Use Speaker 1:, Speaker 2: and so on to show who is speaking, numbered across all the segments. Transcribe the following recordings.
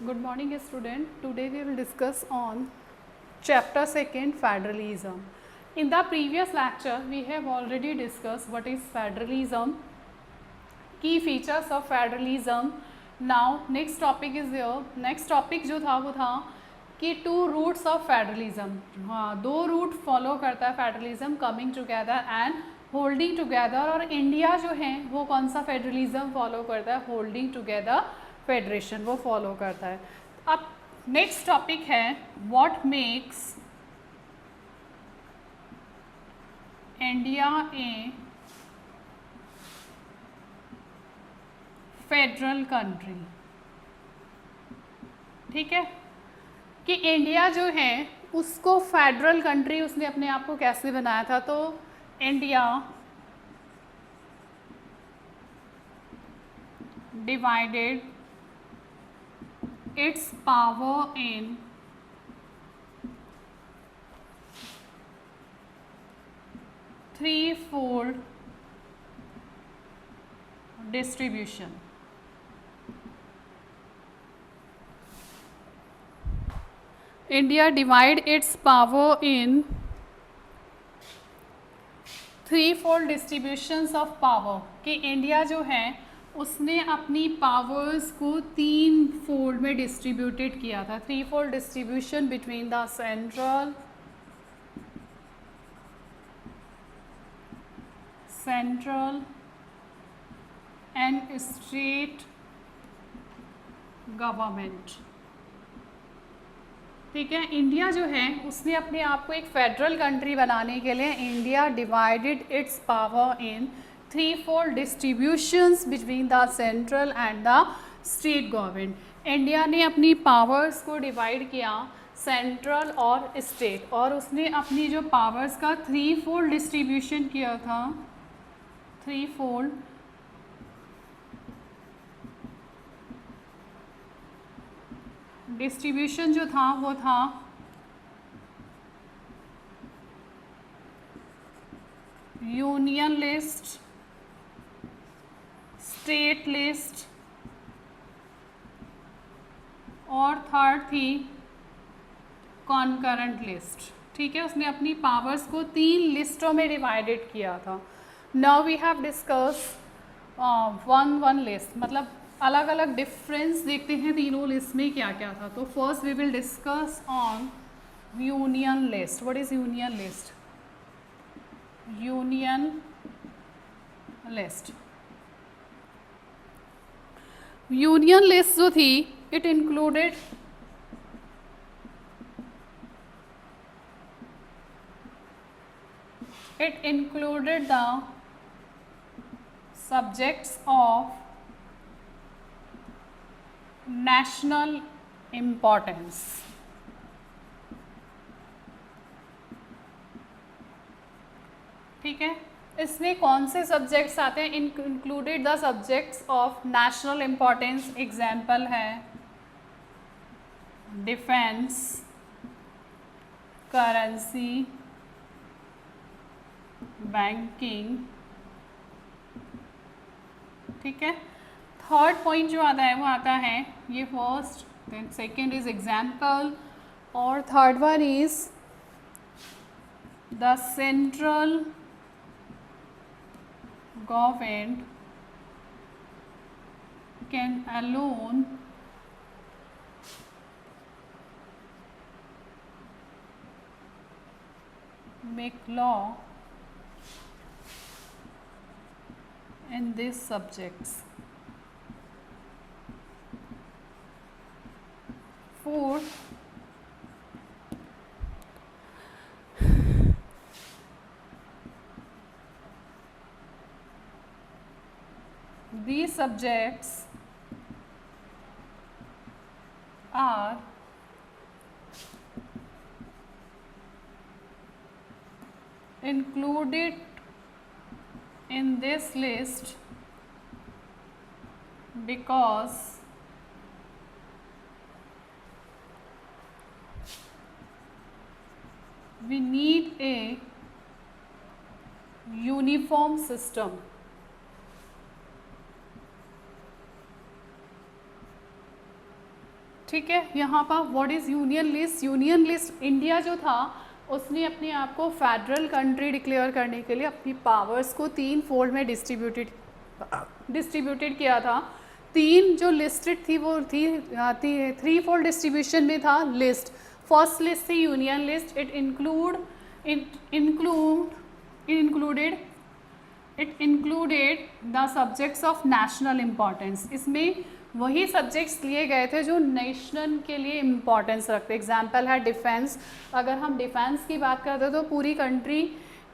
Speaker 1: Good morning student. Today we will discuss on chapter 2 federalism. In the previous lecture we have already discussed what is federalism, key features of federalism. Now next topic is there. Next topic जो था वो था कि two roots of federalism. हाँ, दो route follow करता है federalism, coming together and holding together. और इंडिया जो है वो कौन सा फेडरलिज्म फॉलो करता है? होल्डिंग टुगेदर फेडरेशन वो फॉलो करता है. अब नेक्स्ट टॉपिक है what makes India A federal country. ठीक है, कि इंडिया जो है उसको फेडरल कंट्री उसने अपने आप को कैसे बनाया था. तो India divided it's power in three-fold distribution. India divide it's power in three-fold distributions of power. कि इंडिया जो है उसने अपनी पावर्स को 3 फोल्ड में डिस्ट्रीब्यूटेड किया था. Three-fold distribution between the central and state government. ठीक है, इंडिया जो है उसने अपने आप को एक फेडरल कंट्री बनाने के लिए India divided it's power in three-fold distributions between the central and the state government. India ने अपनी पावर्स को डिवाइड किया सेंट्रल और स्टेट, और उसने अपनी जो पावर्स का थ्री-फोल्ड डिस्ट्रीब्यूशन किया था. थ्री-फोल्ड डिस्ट्रीब्यूशन जो था वो था यूनियन लिस्ट, स्टेट लिस्ट, और थर्ड थी कॉन्करेंट लिस्ट. ठीक है, उसने अपनी पावर्स को 3 लिस्टों में डिवाइडेड किया था. Now we have discuss one list, मतलब अलग अलग डिफरेंस देखते हैं तीनों लिस्ट में क्या क्या था. तो first we will discuss on union list. What is union list? Union list. Union list जो थी it included the subjects of national importance. ठीक है, इसमें कौन से सब्जेक्ट्स आते हैं? Included the subjects of national importance. Example है डिफेंस, करेंसी, बैंकिंग. ठीक है, थर्ड पॉइंट जो आता है वो आता है ये first, then second is example, और third one is the central government can alone make law in these subjects. Fourth, these subjects are included in this list because we need a uniform system. ठीक है। यहाँ पर what is union list? Union list India जो था उसने अपने आप को फेडरल कंट्री डिक्लेयर करने के लिए अपनी पावर्स को 3 फोल्ड में डिस्ट्रीब्यूटेड किया था। 3 जो लिस्टेड थी वो थी 3 फोल्ड डिस्ट्रीब्यूशन में था लिस्ट। फर्स्ट लिस्ट थी union list. It included the subjects of national importance. इसमें वही सब्जेक्ट्स लिए गए थे जो नेशन के लिए इम्पॉर्टेंस रखते। एग्जाम्पल है डिफेंस। अगर हम डिफेंस की बात करते हैं तो पूरी कंट्री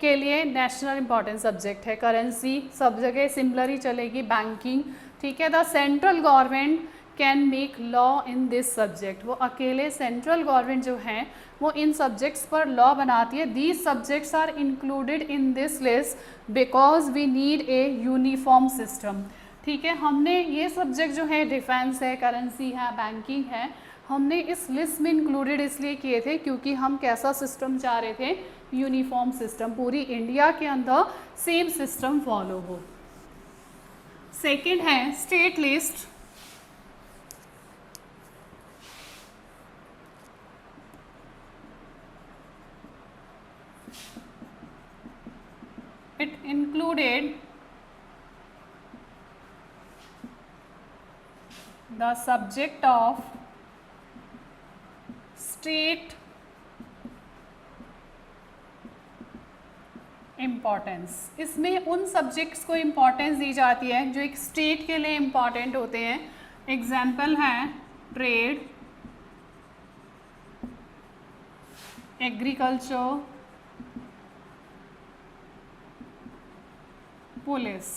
Speaker 1: के लिए नेशनल इम्पॉर्टेंस सब्जेक्ट है। करेंसी सब जगह सिमिलर ही चलेगी। बैंकिंग, ठीक है। The central government can make law in this subject. वो अकेले सेंट्रल गवर्नमेंट जो है वो इन सब्जेक्ट्स पर लॉ बनाती है। These subjects are included in this list because we need a uniform system. ठीक है, हमने ये सब्जेक्ट जो है डिफेंस है, करेंसी है, बैंकिंग है, हमने इस लिस्ट में इंक्लूडेड इसलिए किए थे क्योंकि हम कैसा सिस्टम चाह रहे थे? यूनिफॉर्म सिस्टम, पूरी इंडिया के अंदर सेम सिस्टम फॉलो हो। सेकंड है state list. It included the subject of state importance. इसमें उन सब्जेक्ट्स को इम्पॉर्टेंस दी जाती है जो एक स्टेट के लिए इम्पॉर्टेंट होते हैं। एग्जाम्पल है ट्रेड, एग्रीकल्चर, पुलिस।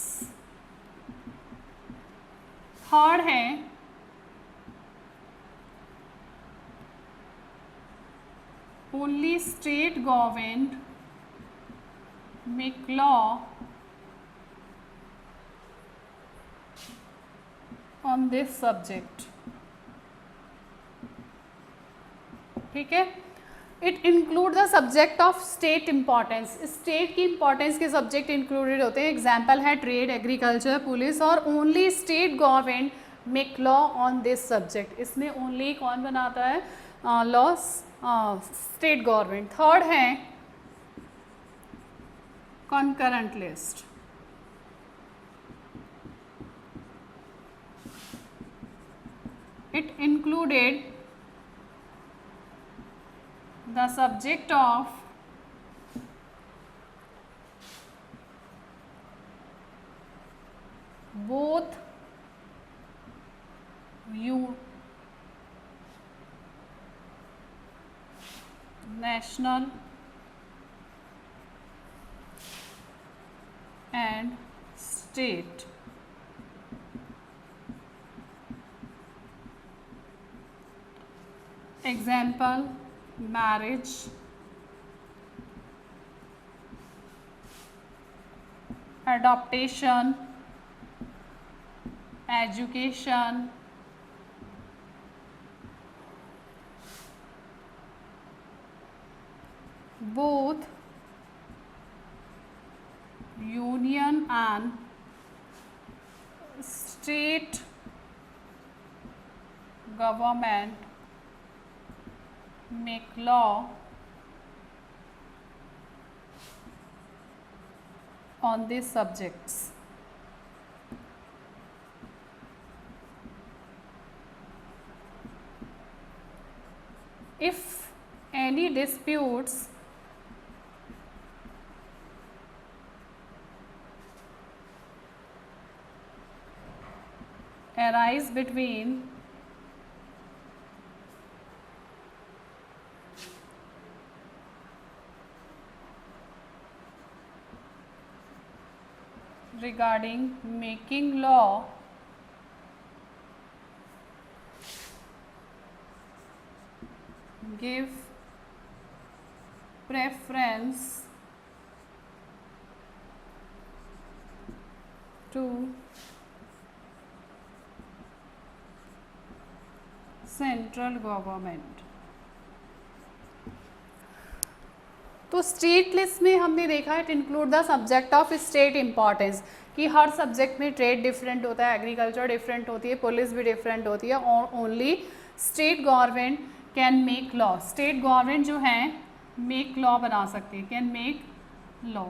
Speaker 1: थर्ड है only state government make law on this subject. ठीक है, it include the subject of state importance. State की इम्पॉर्टेंस के सब्जेक्ट इंक्लूडेड होते हैं। एग्जाम्पल है ट्रेड, एग्रीकल्चर, पुलिस। और only state government make law on this subject. इसमें only कौन बनाता है लॉ? State government. थर्ड है concurrent list. It included the subject of both national and state example marriage, adoption, education, both union and state government make law on these subjects. If any disputes arise between regarding making law give preference to central government. तो state list में हमने देखा it include the subject of state importance कि हर subject में trade different होता है, agriculture different होती है, पुलिस भी डिफरेंट होती है और only state government can make law, state government जो है मेक लॉ बना सकती है, can make law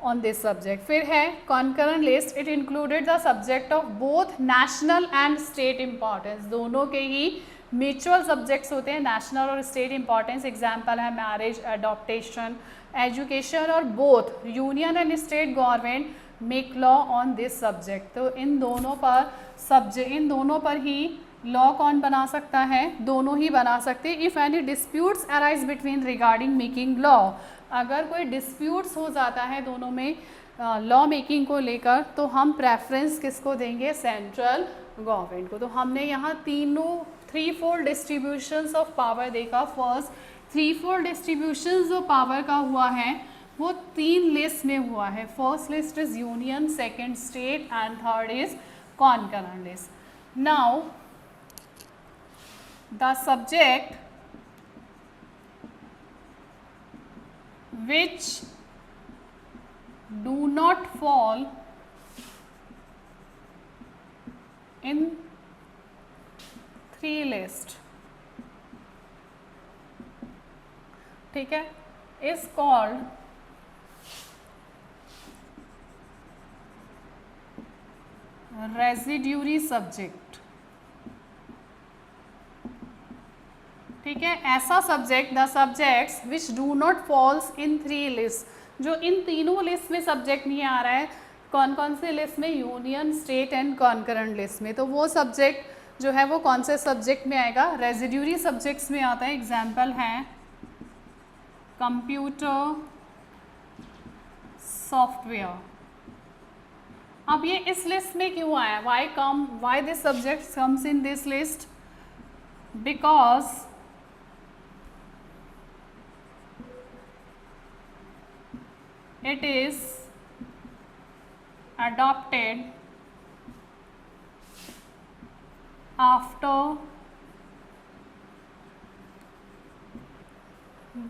Speaker 1: on this subject. फिर है concurrent list, it included the subject of both national and state importance, दोनों के ही म्यूचुअल सब्जेक्ट्स होते हैं, नेशनल और स्टेट इंपॉर्टेंस। एग्जाम्पल है मैरिज, अडॉप्टेशन, एजुकेशन, और both union and state government make law on this subject. तो इन दोनों पर ही लॉ कौन बना सकता है, दोनों ही बना सकते हैं। If any disputes arise between regarding making law, अगर कोई डिस्प्यूट्स हो जाता है दोनों में लॉ मेकिंग को लेकर, तो हम प्रेफरेंस किसको देंगे, सेंट्रल गवर्नमेंट को। तो हमने यहाँ तीनों 3-4 डिस्ट्रीब्यूशंस ऑफ पावर देखा। फर्स्ट 3-4 डिस्ट्रीब्यूशंस जो पावर का हुआ है वो 3 लिस्ट में हुआ है। First list is union, second state and third is concurrent list. Now the subject which do not fall in 3 list, ठीक है, is called residuary subject, ठीक है। ऐसा subject, the subjects which do not falls in 3 list, जो इन तीनों list में subject नहीं आ रहा है, कौन कौन से लिस्ट में, union, state and concurrent list में, तो वो सब्जेक्ट जो है वो कौन से सब्जेक्ट में आएगा, रेजिड्यूरी सब्जेक्ट्स में आता है। एग्जाम्पल है कंप्यूटर सॉफ्टवेयर। अब ये इस लिस्ट में क्यों आया, why this subject comes in this list, because it is adopted after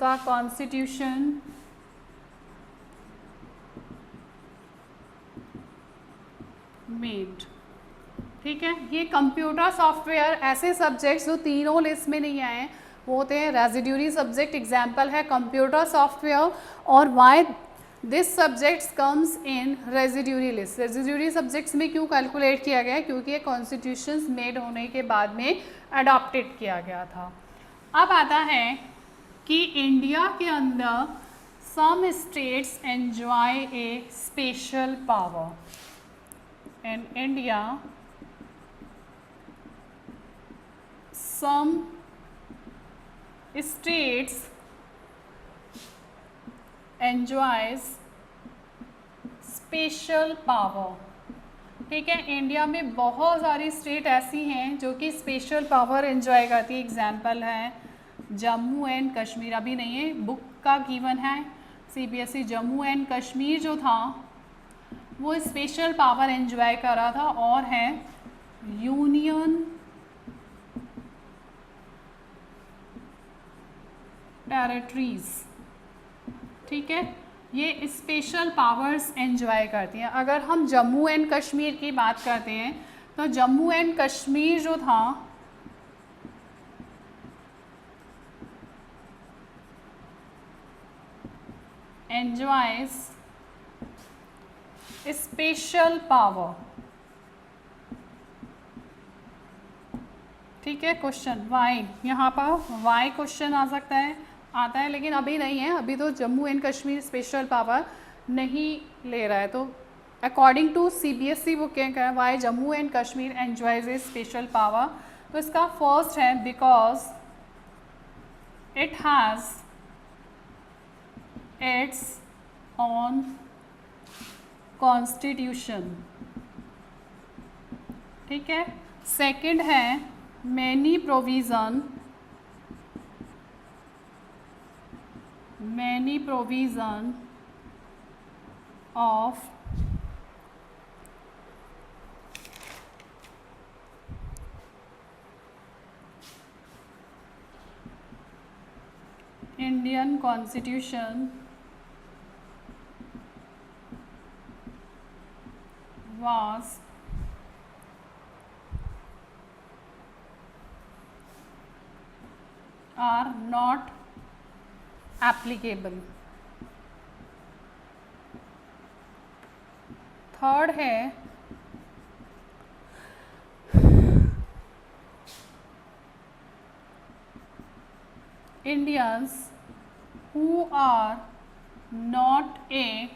Speaker 1: the constitution made, ठीक है। ये कंप्यूटर सॉफ्टवेयर ऐसे सब्जेक्ट्स जो तीनों लिस्ट में नहीं आए वो होते हैं रेजिड्यूरी सब्जेक्ट। एग्जाम्पल है कंप्यूटर सॉफ्टवेयर। और why this subjects comes in residuary list, residuary subjects में क्यों कैलकुलेट किया गया है, क्योंकि ये कॉन्स्टिट्यूशंस मेड होने के बाद में अडॉप्टेड किया गया था। अब आता है कि इंडिया के अंदर some states enjoy a special power, in India some states enjoys special power, ठीक है। इंडिया में बहुत सारी स्टेट ऐसी हैं जो कि स्पेशल पावर एंजॉय करती है। एग्जाम्पल है जम्मू एंड कश्मीर, अभी नहीं है, बुक का गिवन है CBSE। जम्मू एंड कश्मीर जो था वो स्पेशल पावर एंजॉय कर रहा था, और है यूनियन टेरिटरीज, ठीक है, ये स्पेशल पावर्स एंजॉय करती हैं। अगर हम जम्मू एंड कश्मीर की बात करते हैं तो जम्मू एंड कश्मीर जो था एंजॉयज स्पेशल पावर, ठीक है। क्वेश्चन वाई, यहाँ पर वाई क्वेश्चन आ सकता है, आता है, लेकिन अभी नहीं है, अभी तो Jammu and Kashmir special power नहीं ले रहा है। तो अकॉर्डिंग टू CBSE वो क्या कह रहा है, why Jammu and Kashmir enjoys a special power, तो इसका फर्स्ट है because it has its on constitution, ठीक है। सेकंड है many provision of Indian Constitution was are not applicable. Third है Indians who are not a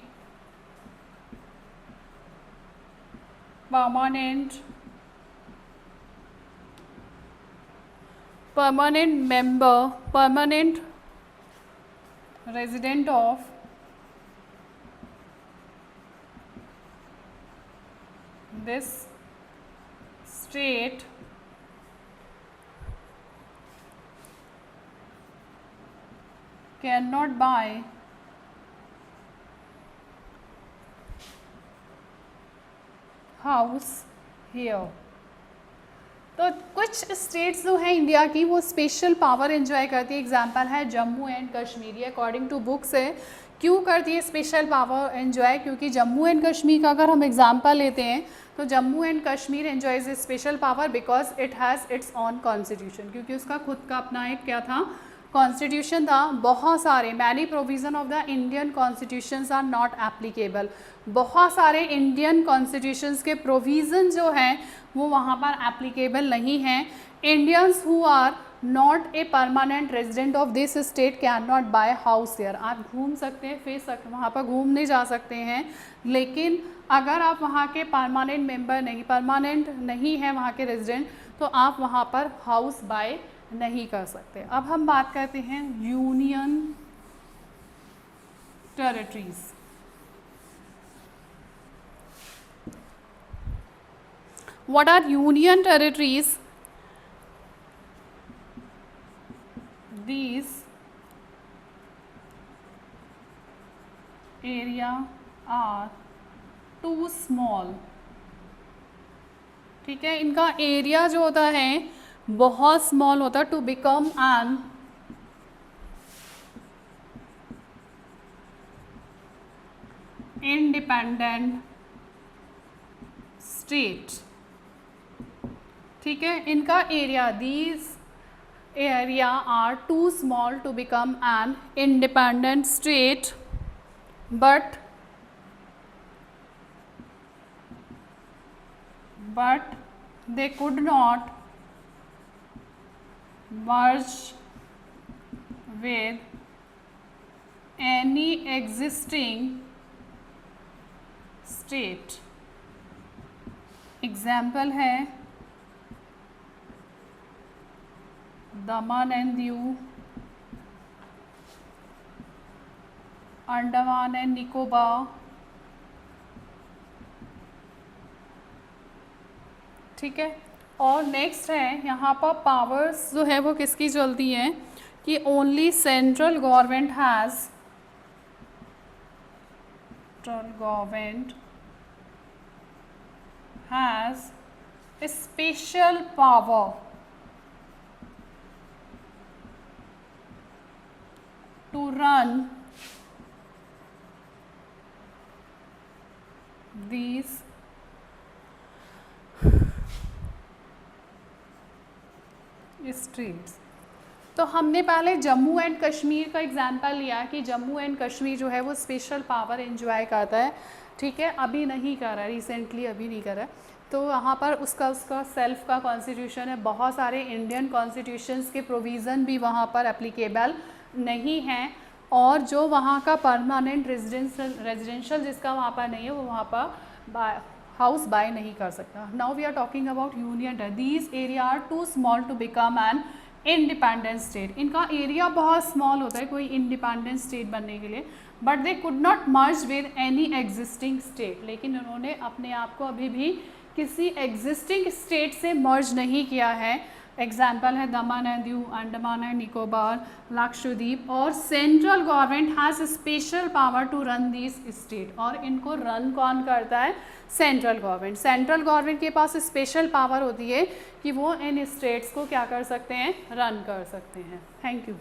Speaker 1: permanent resident of this state cannot buy house here. तो कुछ states जो हैं India की वो स्पेशल पावर एंजॉय करती है. एग्जांपल है जम्मू एंड कश्मीर. ये अकॉर्डिंग टू बुक्स है. क्यों करती है स्पेशल पावर एंजॉय? क्योंकि जम्मू एंड कश्मीर का अगर हम एग्जांपल लेते हैं तो Jammu and Kashmir enjoys a special power because it has its on constitution. क्योंकि उसका खुद का अपना एक क्या था, कॉन्स्टिट्यूशन था. बहुत सारे many provision of the Indian constitutions are not applicable. बहुत सारे इंडियन कॉन्स्टिट्यूशंस के प्रोविज़न जो हैं वो वहाँ पर एप्लीकेबल नहीं हैं. Indians who are not a permanent resident of this state can not buy house there. आप घूम सकते हैं, फिर वहाँ पर घूमने जा सकते हैं, लेकिन अगर आप वहाँ के परमानेंट नहीं हैं वहाँ के रेजिडेंट, तो आप वहाँ पर हाउस बाय नहीं कर सकते. अब हम बात करते हैं union territories. What are union territories? These area are too small. ठीक है, इनका एरिया जो होता है बहुत स्मॉल होता है to become an independent state. ठीक है, इनका area these area are too small to become an independent state but they could not merge with any existing state. Example है दमन एंड दीव, अंडमान एंड निकोबार. ठीक है, और नेक्स्ट है यहाँ पर पावर्स जो है वो किसकी चलती हैं कि only central government has a special power to run these states. तो हमने पहले जम्मू एंड कश्मीर का एग्जांपल लिया कि जम्मू एंड कश्मीर जो है वो स्पेशल पावर एंजॉय करता है. ठीक है, अभी नहीं कर रहा, रिसेंटली अभी नहीं कर रहा. तो वहाँ पर उसका सेल्फ का कॉन्स्टिट्यूशन है. बहुत सारे इंडियन कॉन्स्टिट्यूशंस के प्रोविज़न भी वहाँ पर एप्लीकेबल नहीं हैं, और जो वहाँ का परमानेंट रेजिडेंशियल जिसका वहाँ पर नहीं है वो वहाँ पर हाउस बाय नहीं कर सकता. Now we are talking about union. These area are too small to become an independent state. इनका एरिया बहुत स्मॉल होता है कोई इंडिपेंडेंट स्टेट बनने के लिए, but they could not merge with any existing state. लेकिन उन्होंने अपने आप को अभी भी किसी एग्जिस्टिंग स्टेट से मर्ज नहीं किया है. एग्जाम्पल है दमन एंड दीव, अंडमान एंड निकोबार, लक्षद्वीप. और central government has special power to run this state. और इनको रन कौन करता है? Central government. सेंट्रल गवर्नमेंट के पास स्पेशल पावर होती है कि वो इन स्टेट्स को क्या कर सकते हैं? रन कर सकते हैं. Thank you.